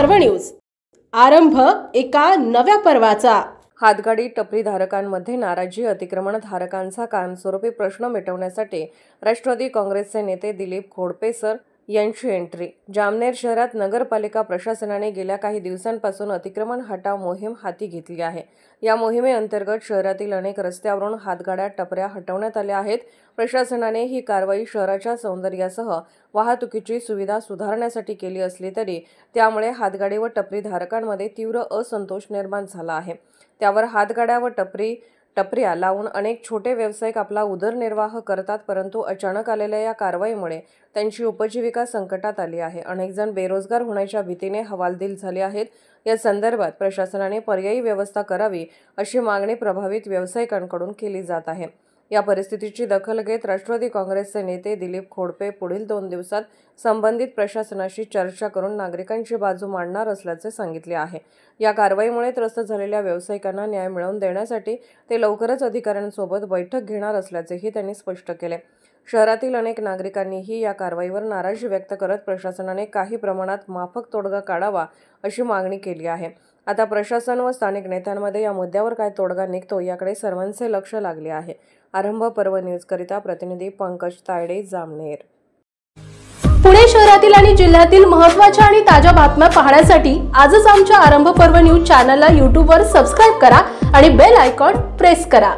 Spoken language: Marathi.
पर्व न्यूज। आरंभ एका नव्या पर्वाचा। हातगाडी टपरी धारकांमध्ये नाराजी, अतिक्रमण धारकांचा कायमस्वरूपी प्रश्न मिटवण्यासाठी राष्ट्रवादी काँग्रेसचे नेते दिलीप खोडपे सर यांची एंट्री। जामनेर शहरात नगरपालिका प्रशासनाने गेल्या काही दिवसांपासून अतिक्रमण हटाव मोहीम हाती घेतली आहे। या मोहिमेअंतर्गत शहरातील अनेक रस्त्यावरून हातगाड्या टपऱ्या हटवण्यात आल्या आहेत। प्रशासनाने ही कारवाई शहराच्या सौंदर्यासह वाहतुकीची सुविधा सुधारण्यासाठी केली असली तरी त्यामुळे हातगाडी व टपरी धारकांमध्ये तीव्र असंतोष निर्माण झाला आहे। त्यावर हातगाड्या व टपऱ्या लावून अनेक छोटे व्यावसायिक आपला उदरनिर्वाह करतात, परंतु अचानक आलेल्या या कारवाईमुळे त्यांची उपजीविका संकटात आली आहे। अनेक जण बेरोजगार होण्याच्या भीतीने हवालदिल झाले आहेत। या संदर्भात प्रशासनाने पर्यायी व्यवस्था करावी अशी मागणी प्रभावित व्यावसायिकांकडून केली जात आहे। या परिस्थितीची दखल घेत राष्ट्रवादी काँग्रेसचे नेते दिलीप खोडपे पुढील 2 दिवसात संबंधित प्रशासनाशी चर्चा करून नागरिकांची बाजू मांडणार असल्याचे सांगितले आहे। या कारवाईमुळे त्रस्त झालेल्या व्यावसायिकांना न्याय मिळवून देण्यासाठी ते लवकरच अधिकाऱ्यांसोबत बैठक घेणार असल्याचेही त्यांनी स्पष्ट केले। शहरातील अनेक नागरिकांनीही या कारवाईवर नाराजी व्यक्त करत प्रशासनाने काही प्रमाणात माफक तोडगा काढावा अशी मागणी केली आहे। आता प्रशासन व स्थानिक नेत्यांमध्ये या मुद्द्यावर काय तोडगा निघतो याकडे सर्वांचे लक्ष लागले आहे। आरंभ पर्व न्यूज करिता प्रतिनिधी पंकज तायडे, जामनेर। पुणे शहरातील आणि जिल्ह्यातील महत्त्वाच्या आणि ताज्या बातम्या पाहण्यासाठी आजच आमच्या आरंभ पर्व न्यूज चॅनलला YouTube वर सबस्क्राइब करा आणि बेल आयकॉन प्रेस करा।